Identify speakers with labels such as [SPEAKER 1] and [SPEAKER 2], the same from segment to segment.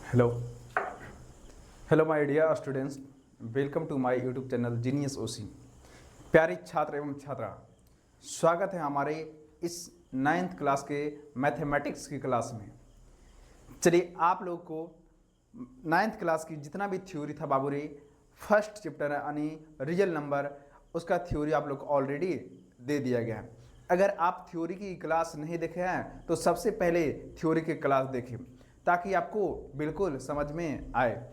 [SPEAKER 1] Hello hello my dear students, welcome to my YouTube channel genius OC. प्यारे छात्र एवं छात्रा, स्वागत है हमारे इस 9th क्लास के मैथमेटिक्स की क्लास में। चलिए, आप लोग को 9th क्लास की जितना भी थ्योरी था बाबू रे, फर्स्ट चैप्टर यानी रियल नंबर, उसका थ्योरी आप लोग को ऑलरेडी दे दिया गया है। अगर आप थ्योरी की क्लास नहीं देखे हैं तो सबसे पहले थ्योरी की क्लास देखें ताकि आपको बिल्कुल समझ में आए।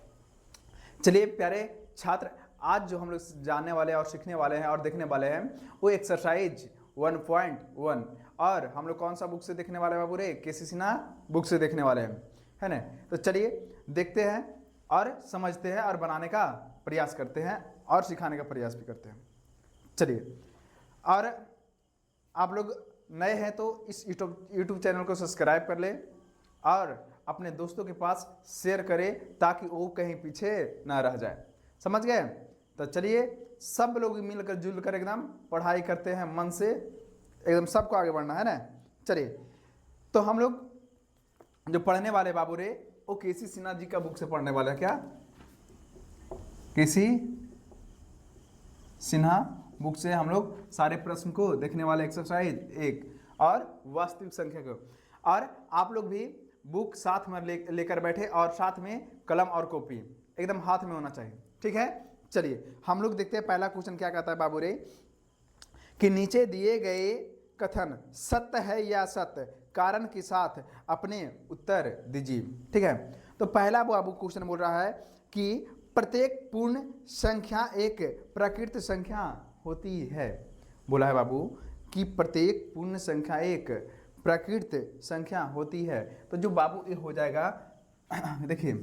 [SPEAKER 1] चलिए प्यारे छात्र, आज जो हम लोग जानने वाले हैं और सीखने वाले हैं और देखने वाले हैं वो एक्सरसाइज 1.1, और हम लोग कौन सा बुक से देखने वाले हैं बाबू रे? केसी सिन्हा बुक से देखने वाले हैं, है ना? तो चलिए देखते हैं और समझते हैं और बनाने का प्रयास करते हैं और सिखाने का प्रयास भी करते हैं। चलिए, और आप लोग नए हैं तो इस यूट्यूब चैनल को सब्सक्राइब कर ले और अपने दोस्तों के पास शेयर करें ताकि वो कहीं पीछे ना रह जाए। समझ गए? तो चलिए सब लोग मिलकर जुलकर एकदम पढ़ाई करते हैं मन से, एकदम सबको आगे बढ़ना है ना। चलिए, तो हम लोग जो पढ़ने वाले बाबू रे वो केसी सिन्हा जी का बुक से पढ़ने वाले हैं। क्या केसी सिन्हा बुक से हम लोग सारे प्रश्न को देखने वाले, एक्सरसाइज 1 और वास्तविक संख्या को। और आप लोग भी बुक साथ में लेकर बैठे और साथ में कलम और कॉपी एकदम हाथ में होना चाहिए, ठीक है? चलिए हम लोग देखते हैं पहला क्वेश्चन क्या कहता है बाबू रे, कि नीचे दिए गए कथन सत्य है या असत्य, कारण के साथ अपने उत्तर दीजिए। ठीक है, तो पहला बाबू क्वेश्चन बोल रहा है कि प्रत्येक पूर्ण संख्या एक प्रकृत संख्या होती है। बोला है बाबू कि प्रत्येक पूर्ण संख्या एक प्रकृत संख्या होती है। तो जो बाबू ये हो जाएगा देखिए,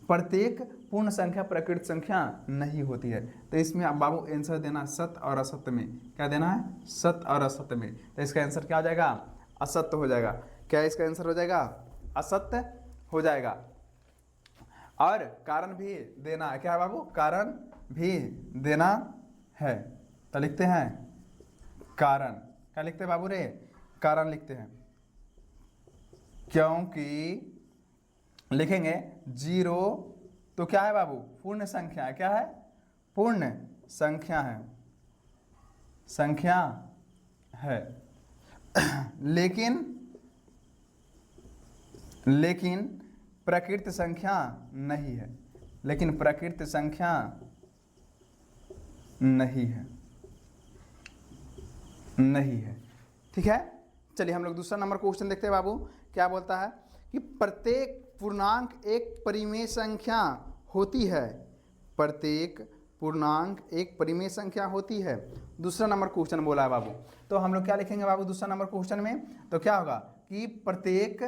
[SPEAKER 1] प्रत्येक पूर्ण संख्या प्रकृत संख्या नहीं होती है, तो इसमें आप बाबू आंसर देना सत्य और असत्य में। क्या देना है? सत्य और असत्य में। तो इसका आंसर क्या हो जाएगा? असत्य हो जाएगा। क्या इसका आंसर हो जाएगा? असत्य हो जाएगा। और कारण भी देना है। क्या है बाबू? कारण भी देना है। तो लिखते हैं कारण। क्या लिखते हैं बाबू रे? कारण लिखते हैं, क्योंकि लिखेंगे 0 तो क्या है बाबू? पूर्ण संख्या है। क्या है? पूर्ण संख्या है, संख्या है। लेकिन प्रकृत संख्या नहीं है। लेकिन प्रकृत संख्या नहीं है, नहीं है। ठीक है, चलिए हम लोग दूसरा नंबर क्वेश्चन देखते हैं बाबू। क्या बोलता है कि प्रत्येक पूर्णांक एक परिमेय संख्या होती है। प्रत्येक पूर्णांक एक परिमेय संख्या होती है। दूसरा नंबर क्वेश्चन बोला है बाबू, तो हम लोग क्या लिखेंगे बाबू दूसरा नंबर क्वेश्चन में? तो क्या होगा कि प्रत्येक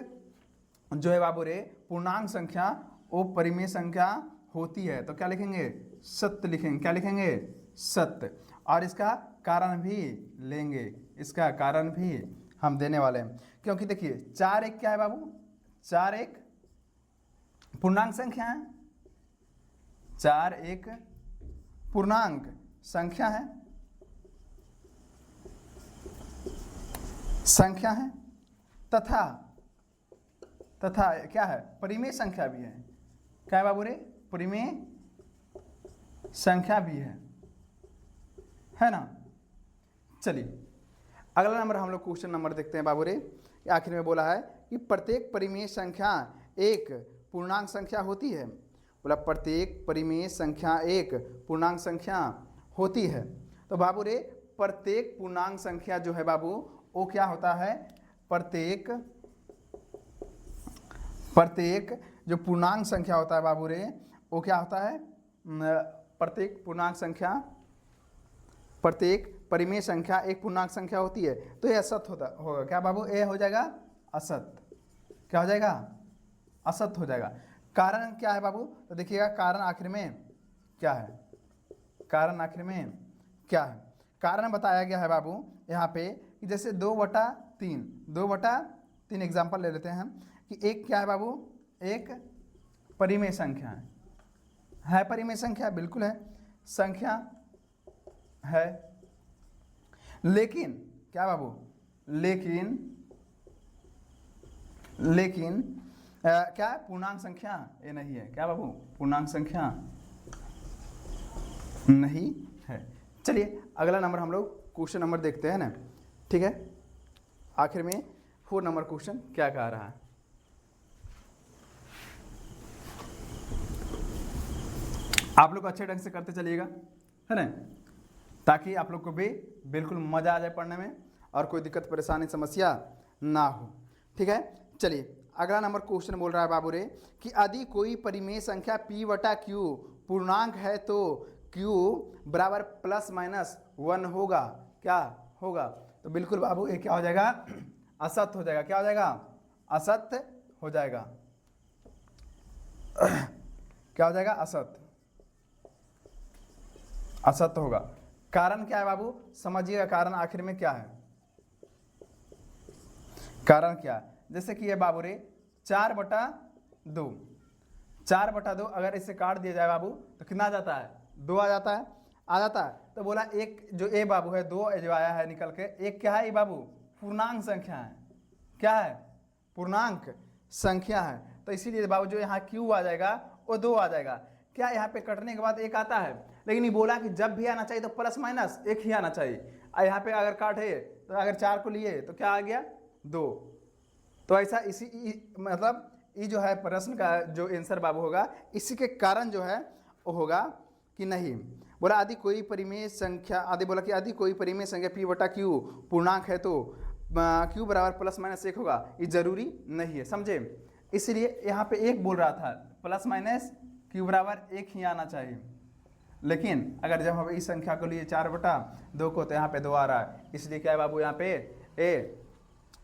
[SPEAKER 1] जो है बाबू रे पूर्णांक संख्या वो परिमेय संख्या होती है। तो क्या लिखेंगे? सत्य लिखेंगे। क्या लिखेंगे? सत्य। और इसका कारण भी लेंगे, इसका कारण भी हम देने वाले हैं। क्योंकि देखिए 4 एक क्या है बाबू? 4 एक पूर्णांक संख्या है। 4 एक पूर्णांक संख्या है, संख्या है, तथा क्या है? परिमेय संख्या भी है। क्या है बाबू रे? परिमेय संख्या भी है ना। चलिए अगला नंबर हम लोग क्वेश्चन नंबर देखते हैं बाबू रे। आखिर में बोला है कि प्रत्येक परिमेय संख्या एक पूर्णांक संख्या होती है। बोला प्रत्येक परिमेय संख्या एक पूर्णांक संख्या होती है। तो बाबू रे प्रत्येक पूर्णांक संख्या जो है बाबू वो क्या होता है? प्रत्येक जो पूर्णांक संख्या होता है बाबू रे वो क्या होता है? प्रत्येक पूर्णांक संख्या, प्रत्येक परिमेय संख्या एक पूर्णांक संख्या होती है। तो ये असत्य होगा। क्या बाबू? ये हो जाएगा असत्य। क्या हो जाएगा? असत्य हो जाएगा। कारण क्या है बाबू? तो देखिएगा कारण आखिर में क्या है? कारण आखिर में क्या है? कारण बताया गया है बाबू यहाँ पे कि जैसे 2/3 एग्जाम्पल ले लेते हैं हम कि एक क्या है बाबू? एक परिमेय संख्या है परिमेय संख्या, बिल्कुल है, संख्या है। लेकिन क्या बाबू? लेकिन क्या है, पूर्णांक संख्या? ये नहीं है क्या बाबू, पूर्णांक संख्या नहीं है। चलिए अगला नंबर हम लोग क्वेश्चन नंबर देखते हैं ना, ठीक है। आखिर में 4 नंबर क्वेश्चन क्या कह रहा है। आप लोग अच्छे ढंग से करते चलिएगा, है ना, ताकि आप लोग को भी बिल्कुल मजा आ जाए पढ़ने में और कोई दिक्कत परेशानी समस्या ना हो, ठीक है। चलिए अगला नंबर क्वेश्चन बोल रहा है बाबू रे कि यदि कोई परिमेय संख्या p बटा क्यू पूर्णांक है तो q बराबर ±1 होगा, क्या होगा? तो बिल्कुल बाबू ये क्या हो जाएगा, असत्य हो जाएगा। क्या हो जाएगा? असत्य हो जाएगा। क्या हो जाएगा? असत्य, असत्य होगा। कारण क्या है बाबू, समझिएगा कारण आखिर में क्या है। कारण क्या है, जैसे कि ये बाबू रे 4/2, 4/2 अगर इसे काट दिया जाए बाबू तो कितना आ जाता है? 2 आ जाता है, आ जाता है। तो बोला एक जो ए बाबू है 2 जो आया है निकल के, एक क्या है ये बाबू? पूर्णांक संख्या है। क्या है? पूर्णांक संख्या है। तो इसीलिए बाबू जो यहाँ क्यू आ जाएगा वो 2 आ जाएगा। क्या यहाँ पे कटने के बाद 1 आता है? लेकिन ये बोला कि जब भी आना चाहिए तो ±1 ही आना चाहिए। और यहाँ पे अगर काटे तो अगर 4 को लिए तो क्या आ गया? 2। तो ऐसा इसी मतलब ये जो है प्रश्न का जो आंसर बाबू होगा, इसी के कारण जो है वो होगा कि नहीं। बोला आदि कोई परिमेय संख्या, आदि बोला कि आदि कोई परिमेय संख्या p बटा क्यू पूर्णांक है तो q बराबर ±1 होगा, ये जरूरी नहीं है, समझे। इसलिए यहाँ पे 1 बोल रहा था, ±q बराबर 1 ही आना चाहिए। लेकिन अगर जब हम इस संख्या को लिए 4/2 को, तो यहाँ पे 2 आ रहा है, इसलिए क्या है बाबू यहाँ पे ए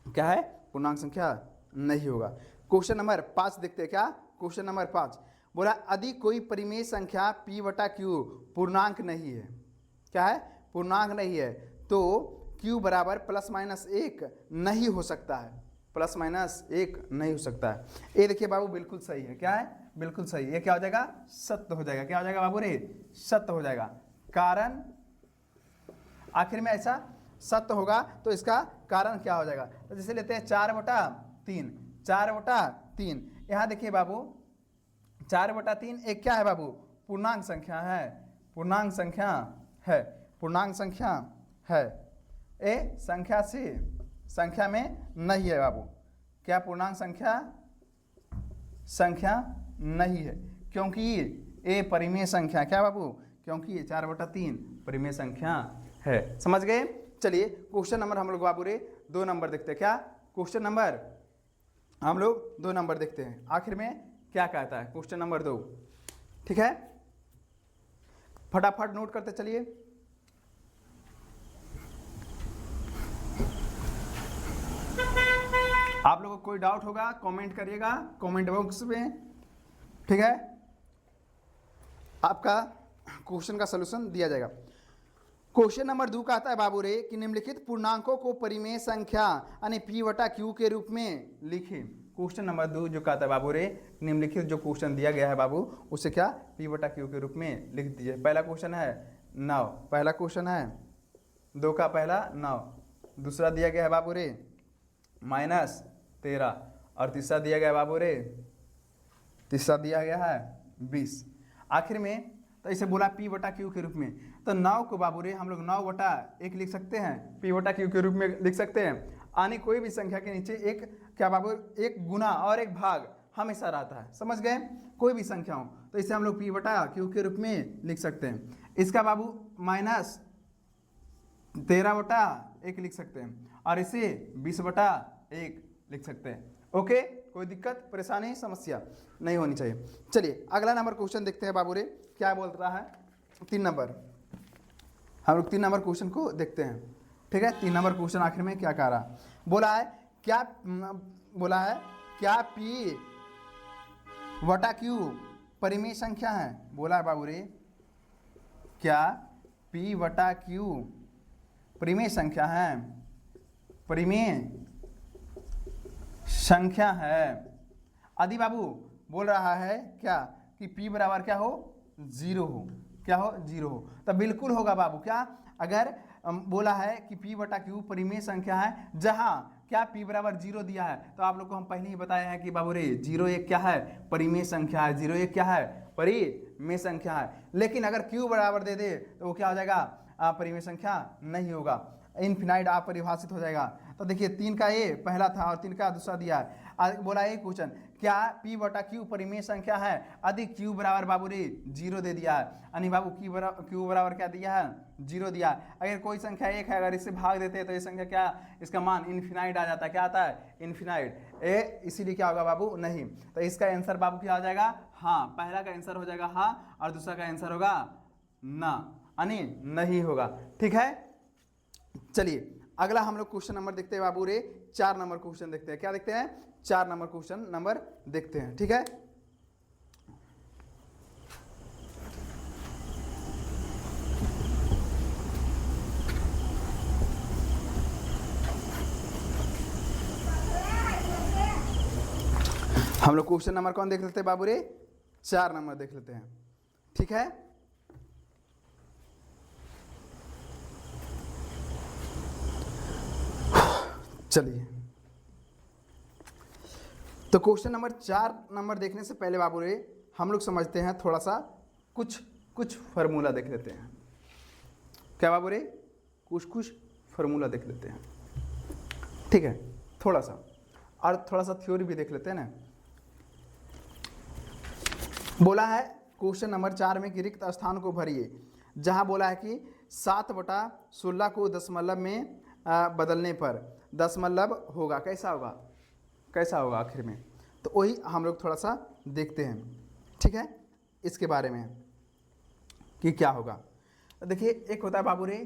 [SPEAKER 1] क्या है? पूर्णांक संख्या नहीं होगा। क्वेश्चन नंबर 5 देखते हैं। क्या क्वेश्चन नंबर 5 बोला यदि कोई परिमेय संख्या p बटा क्यू पूर्णांक नहीं है, क्या है? पूर्णांक नहीं है, तो q बराबर ±1 नहीं हो सकता है, ±1 नहीं हो सकता है। ये देखिए बाबू बिल्कुल सही है। क्या है? बिल्कुल सही। ये क्या हो जाएगा? सत्य हो जाएगा। क्या हो जाएगा बाबू रे? सत्य हो जाएगा। कारण आखिर में ऐसा सत्य होगा तो इसका कारण क्या हो जाएगा? तो जैसे लेते हैं 4/3, 4/3। यहाँ देखिए बाबू 4/3 एक क्या है बाबू? पूर्णांक संख्या है, पूर्णांक संख्या है, पूर्णांक संख्या है। ए संख्या से संख्या में नहीं है बाबू। क्या पूर्णांक संख्या नहीं है, क्योंकि ए परिमेय संख्या। क्या बाबू? क्योंकि ये 4/3 परिमेय संख्या है। समझ गए? चलिए क्वेश्चन नंबर हम लोग बाबू रे 2 नंबर देखते हैं। क्या क्वेश्चन नंबर हम लोग 2 नंबर देखते हैं, आखिर में क्या कहता है क्वेश्चन नंबर 2, ठीक है। फटाफट नोट करते चलिए। आप लोगों को कोई डाउट होगा कमेंट करिएगा कमेंट बॉक्स में, ठीक है। आपका क्वेश्चन का सलूशन दिया जाएगा। क्वेश्चन नंबर 2 कहता है बाबू रे कि निम्नलिखित पूर्णांकों को परिमेय संख्या यानी p बटा क्यू के रूप में लिखें। क्वेश्चन नंबर 2 जो कहता है बाबू रे, निम्नलिखित जो क्वेश्चन दिया गया है बाबू उसे क्या p बटा क्यू के रूप में लिख दीजिए। पहला क्वेश्चन है 9, पहला क्वेश्चन है 2 का पहला 9, दूसरा दिया गया है बाबू रे -13, और तीसरा दिया गया है बाबू रे, तीसरा दिया गया है 20। आखिर में तो इसे बोला p बटा क्यू के रूप में, तो 9 को बाबू रे हम लोग 9/1 लिख सकते हैं, p बटा क्यू के रूप में लिख सकते हैं। यानी कोई भी संख्या के नीचे एक क्या बाबू, एक गुना और एक भाग हमेशा रहता है। समझ गए? कोई भी संख्या हो तो इसे हम लोग p बटा क्यू के रूप में लिख सकते हैं। इसका बाबू -13/1 लिख सकते हैं, और इसे 20/1 लिख सकते हैं। ओके, कोई दिक्कत परेशानी समस्या नहीं होनी चाहिए। चलिए अगला नंबर क्वेश्चन देखते हैं बाबू रे, क्या बोल रहा है। 3 नंबर हम लोग 3 नंबर क्वेश्चन को देखते हैं, ठीक है। 3 नंबर क्वेश्चन आखिर में क्या कह रहा? बोला है क्या p बटा क्यू परिमेय संख्या है। बोला है बाबू रे क्या p बटा क्यू परिमेय संख्या है, परिमेय संख्या है। आदि बाबू बोल रहा है क्या कि p बराबर क्या हो? 0 हो। क्या हो? 0 हो। तो बिल्कुल होगा बाबू। क्या अगर बोला है कि p बटा क्यू परिमेय संख्या है, जहां क्या p बराबर 0 दिया है। तो आप लोग को हम पहले ही बताए हैं कि बाबू रे 0 एक क्या है, परिमेय संख्या है, 0 एक क्या है, परिमेय संख्या है। लेकिन अगर q बराबर दे दे तो वो क्या हो जाएगा, परिमेय संख्या नहीं होगा, इनफिनाइट अपरिभाषित हो जाएगा। तो देखिए 3 का ए पहला था और 3 का दूसरा दिया है। बोला एक क्वेश्चन, क्या p बटा क्यू परिमेय संख्या है, अधिक q बराबर बाबू रे 0 दे दिया है, यानी बाबू q बराबर क्या दिया है, 0 दिया है। अगर कोई संख्या एक है, अगर इससे भाग देते हैं तो ये संख्या क्या, इसका मान इनफिनाइट आ जाता है, क्या आता है, इनफिनाइट। ए इसीलिए क्या होगा बाबू, नहीं। तो इसका आंसर बाबू क्या हो जाएगा, हाँ। पहला का आंसर हो जाएगा हाँ और दूसरा का आंसर होगा ना, यानी नहीं होगा। ठीक है, चलिए अगला हम लोग क्वेश्चन नंबर देखते हैं बाबू रे, 4 नंबर क्वेश्चन देखते हैं। क्या देखते हैं, 4 नंबर क्वेश्चन नंबर देखते हैं। ठीक है, हम लोग क्वेश्चन नंबर कौन देख लेते हैं बाबू रे, 4 नंबर देख लेते हैं। ठीक है, चलिए तो क्वेश्चन नंबर 4 नंबर देखने से पहले बाबू रे हम लोग समझते हैं थोड़ा सा, कुछ फार्मूला देख लेते हैं। क्या बाबू रे, कुछ फार्मूला देख लेते हैं। ठीक है, थोड़ा सा और थोड़ा सा थ्योरी भी देख लेते हैं ना। बोला है क्वेश्चन नंबर 4 में कि रिक्त स्थान को भरिए, जहां बोला है कि 7/16 को दशमलव में बदलने पर दशमलव होगा, कैसा होगा, कैसा होगा आखिर में। तो वही हम लोग थोड़ा सा देखते हैं। ठीक है, इसके बारे में कि क्या होगा। देखिए एक होता है बाबू रे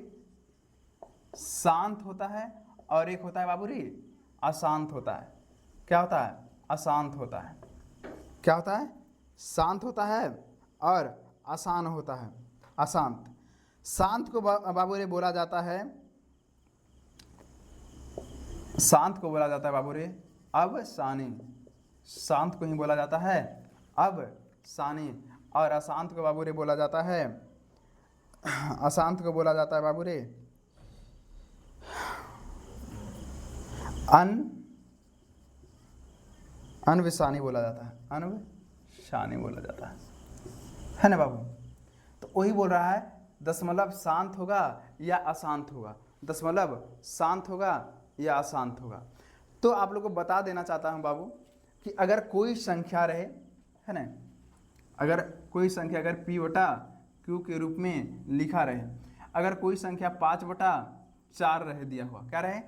[SPEAKER 1] शांत होता है और एक होता है बाबू रे अशांत होता है। क्या होता है, अशांत होता है। क्या होता है, शांत होता है और आसान होता है, अशांत। शांत को बाबू रे बोला जाता है, शांत को बोला जाता है बाबू रे अब शानी, शांत को ही बोला जाता है अब शानी। और अशांत को बाबू रे बोला जाता है, अशांत को बोला जाता है बाबू रे अनविशानी बोला जाता है, अनविशानी बोला जाता है ना बाबू। तो वही बोल रहा है दशमलव शांत होगा या अशांत होगा, दशमलव शांत होगा या अशांत होगा। तो आप लोग को बता देना चाहता हूं बाबू कि अगर कोई संख्या रहे, है ना, अगर कोई संख्या अगर p बटा क्यू के रूप में लिखा रहे, अगर कोई संख्या 5/4 रहे दिया हुआ, क्या रहे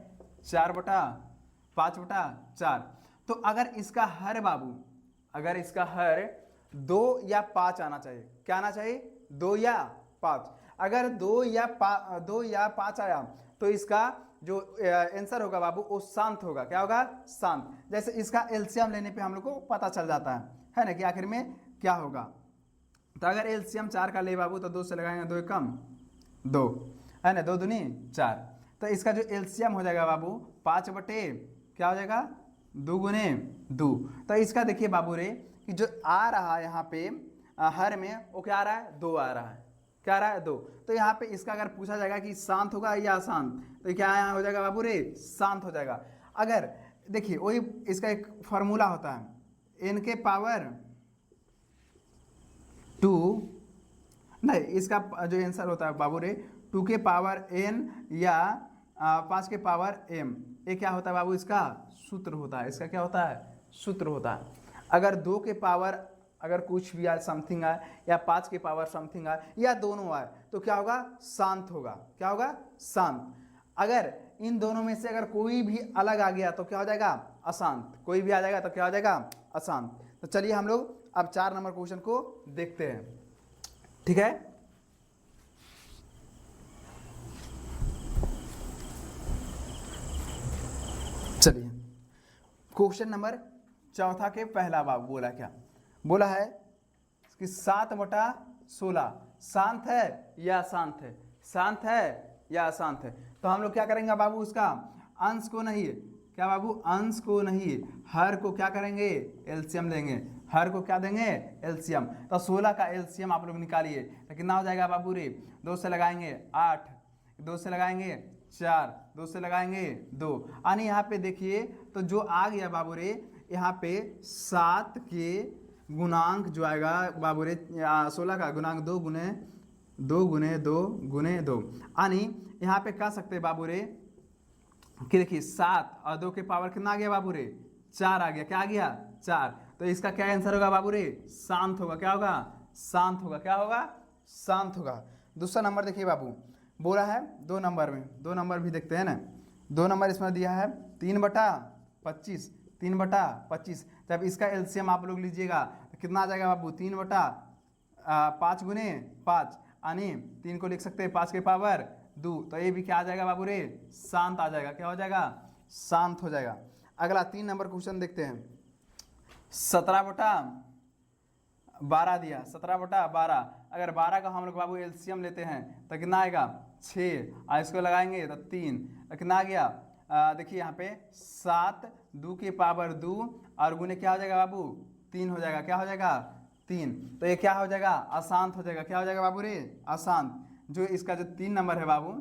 [SPEAKER 1] 5/4, तो अगर इसका हर बाबू, अगर इसका हर 2 या 5 आना चाहिए। क्या आना चाहिए, 2 या 5। अगर 2 या 5 आया तो इसका जो आंसर होगा बाबू वो शांत होगा। क्या होगा, शांत। जैसे इसका एलसीएम लेने पे हम लोग को पता चल जाता है ना कि आखिर में क्या होगा। तो अगर एलसीएम 4 का ले बाबू तो 2 से लगाएंगे, 2 कम 2, है ना, 2 दूनी 4। तो इसका जो एलसीएम हो जाएगा बाबू 5 बटे क्या हो जाएगा, 2 गुने 2। तो इसका देखिए बाबू रे कि जो आ रहा है यहाँ पे हर में वो क्या आ रहा है, 2 आ रहा है। क्या आ रहा है, 2। तो यहाँ पे इसका अगर पूछा जाएगा कि शांत होगा या अशांत, तो क्या यहाँ हो जाएगा बाबू रे, शांत हो जाएगा। अगर देखिए वही इसका एक फॉर्मूला होता है, n के पावर 2, नहीं इसका जो आंसर होता है बाबू रे 2 के पावर n या 5 के पावर m, ये क्या होता है बाबू, इसका सूत्र होता है। इसका क्या होता है, सूत्र होता है। अगर 2 के पावर अगर कुछ भी आए, समथिंग आए, या 5 के पावर समथिंग आए, या दोनों आए, तो क्या होगा, शांत होगा। क्या होगा, शांत। अगर इन दोनों में से अगर कोई भी अलग आ गया तो क्या हो जाएगा, अशांत। कोई भी आ जाएगा तो क्या हो जाएगा, अशांत। तो चलिए हम लोग अब 4 नंबर क्वेश्चन को देखते हैं। ठीक है, चलिए क्वेश्चन नंबर 4 के पहला बाब बोला, क्या बोला है कि 7/16 शांत है या अशांत है, शांत है या अशांत है। तो हम लोग क्या करेंगे बाबू, उसका अंश को नहीं, क्या बाबू, अंश को नहीं, हर को क्या करेंगे, एलसीएम लेंगे। हर को क्या देंगे, एलसीएम। तो 16 का एलसीएम आप लोग निकालिए, तो कितना हो जाएगा बाबू रे, 2 से लगाएंगे 8, 2 से लगाएंगे 4, 2 से लगाएंगे 2, यानी यहाँ पे देखिए तो जो आ गया बाबू रे यहाँ पे 7 के गुणांक जो आएगा बाबू रे 16 का गुणांक 2 गुने 2 गुने 2 गुने 2, यानी यहाँ पे कह सकते हैं बाबू रे कि देखिए 7 और 2 के पावर कितना आ गया बाबू रे 4 आ गया। क्या आ गया 4। तो इसका क्या आंसर होगा बाबू रे शांत होगा। क्या होगा शांत होगा। क्या होगा शांत होगा। दूसरा नंबर देखिए बाबू बोला है 2 नंबर में, 2 नंबर भी देखते हैं ना। 2 नंबर इसमें दिया है 3/25, 3/25। जब इसका एलसीएम आप लोग लीजिएगा तो कितना आ जाएगा बाबू 3/5 गुने 5, यानी 3 को लिख सकते हैं 5 के पावर 2। तो ये भी क्या आ जाएगा बाबू रे शांत आ जाएगा। क्या हो जाएगा शांत हो जाएगा। अगला 3 नंबर क्वेश्चन देखते हैं। 17/12 दिया, 17/12। अगर 12 का हम लोग बाबू एलसीएम लेते हैं तो कितना आएगा 6, और इसको लगाएंगे तो 3, कितना आ गया देखिए यहाँ पे 7, 2 की पावर 2 और गुने क्या हो जाएगा बाबू 3 हो जाएगा। क्या हो जाएगा 3। तो ये क्या हो जाएगा अशांत हो जाएगा। क्या हो जाएगा बाबू रे अशांत। जो इसका जो 3 नंबर है बाबू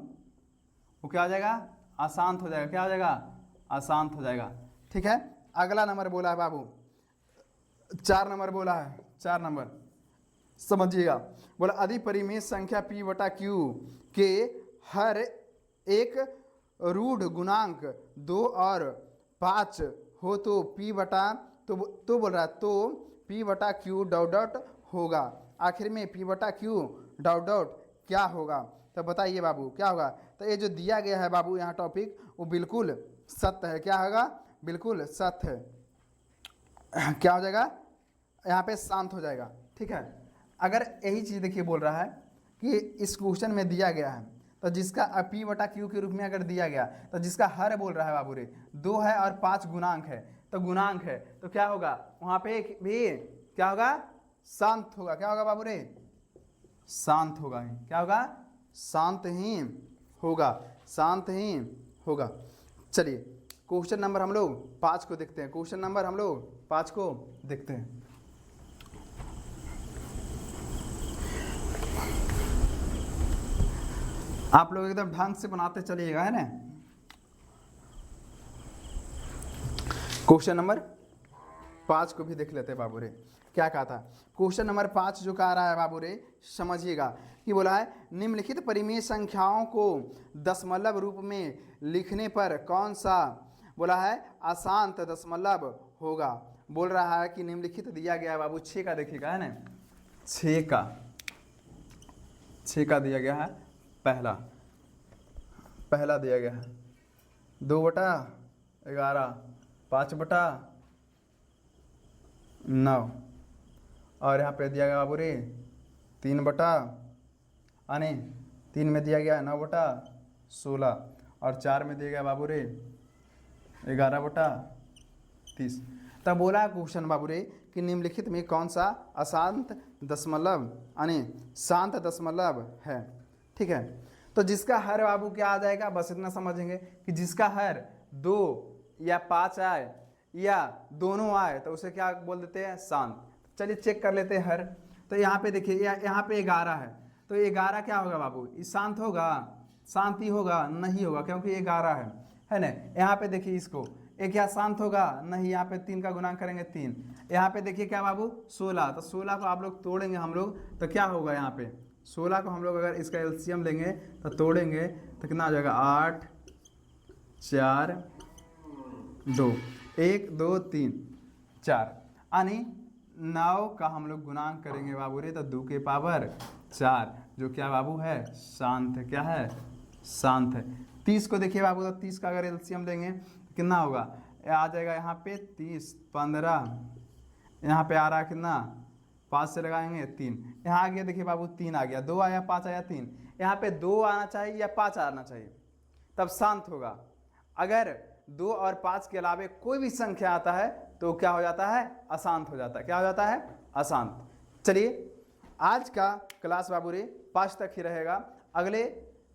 [SPEAKER 1] वो क्या हो जाएगा अशांत हो जाएगा। क्या हो जाएगा अशांत हो जाएगा। ठीक है। अगला नंबर बोला है बाबू 4 नंबर बोला है। 4 नंबर समझिएगा। बोला अधिपरिमेय संख्या p/q के हर एक रूढ़ गुणांक 2 और 5 हो तो तो बोल रहा है तो p/q डॉट डॉट होगा। आखिर में p/q डॉट डॉट क्या होगा। तो बताइए बाबू क्या होगा। तो ये जो दिया गया है बाबू यहाँ टॉपिक वो बिल्कुल सत्य है। क्या होगा बिल्कुल सत्य है। क्या हो जाएगा यहाँ पे शांत हो जाएगा। ठीक है। अगर यही चीज़ देखिए बोल रहा है कि इस क्वेश्चन में दिया गया है तो जिसका p/q के रूप में अगर दिया गया तो जिसका हर बोल रहा है बाबू रे 2 है और 5 गुणांक है तो गुणांक है तो क्या होगा वहाँ पे भी क्या होगा शांत होगा। क्या होगा बाबू रे शांत होगा। क्या होगा शांत ही होगा। शांत ही होगा। चलिए क्वेश्चन नंबर हम लोग 5 को देखते हैं। क्वेश्चन नंबर हम लोग 5 को देखते हैं। आप लोग एकदम ढंग से बनाते चलिएगा है ना। क्वेश्चन नंबर 5 को भी देख लेते हैं बाबू रे क्या कहा था। क्वेश्चन नंबर 5 जो कह रहा है बाबू रे समझिएगा कि बोला है निम्नलिखित परिमेय संख्याओं को दशमलव रूप में लिखने पर कौन सा बोला है अशांत दशमलव होगा। बोल रहा है कि निम्नलिखित दिया गया है बाबू 6 का देखिएगा है ना। 6 का दिया गया है। पहला दिया गया है 2/11, 5/9 और यहाँ पे दिया गया बाबू रे 3 में दिया गया 9/16 और 4 में दिया गया बाबू रे 11/30। तब बोला क्वेश्चन बाबू रे कि निम्नलिखित में कौन सा अशांत दशमलव यानी शांत दशमलव है। ठीक है। तो जिसका हर बाबू क्या आ जाएगा बस इतना समझेंगे कि जिसका हर 2 या 5 आए या दोनों आए तो उसे क्या बोल देते हैं शांत। चलिए चेक कर लेते हैं हर। तो यहाँ पे देखिए यहाँ पे 11 है तो 11 क्या होगा बाबू ये शांत होगा शांति होगा नहीं होगा क्योंकि 11 है ना। यहाँ पे देखिए इसको एक क्या शांत होगा नहीं। यहाँ पे 3 का गुणांक करेंगे 3। यहाँ पे देखिए क्या बाबू 16 तो 16 को आप लोग तोड़ेंगे हम लोग तो क्या होगा यहाँ पे 16 को हम लोग अगर इसका एलसीएम लेंगे तो तोड़ेंगे तो कितना आ जाएगा 8, 4, 2, 1, 2, 3, 4 यानी 9 का हम लोग गुणांक करेंगे बाबू रे तो 2 के पावर 4 जो क्या बाबू है शांत है। क्या है शांत है। 30 को देखिए बाबू तो 30 का अगर एलसीएम लेंगे तो कितना होगा आ जाएगा यहाँ पे 30, 15 यहाँ पे आ रहा है कितना 5 से लगाएंगे 3 यहाँ आ गया देखिए बाबू 3 आ गया 2 आया 5 आया 3 यहाँ पे 2 आना चाहिए या 5 आना चाहिए तब शांत होगा। अगर 2 और 5 के अलावे कोई भी संख्या आता है तो क्या हो जाता है अशांत हो जाता है। क्या हो जाता है अशांत। चलिए आज का क्लास बाबू रे 5 तक ही रहेगा। अगले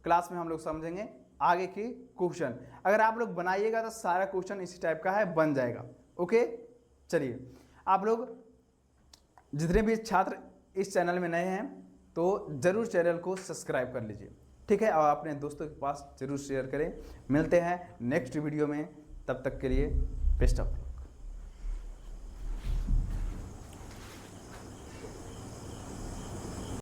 [SPEAKER 1] क्लास में हम लोग समझेंगे आगे की क्वेश्चन। अगर आप लोग बनाइएगा तो सारा क्वेश्चन इसी टाइप का है बन जाएगा। ओके। चलिए आप लोग जितने भी छात्र इस चैनल में नए हैं तो ज़रूर चैनल को सब्सक्राइब कर लीजिए। ठीक है, और अपने दोस्तों के पास जरूर शेयर करें। मिलते हैं नेक्स्ट वीडियो में, तब तक के लिए बेस्ट ऑफ।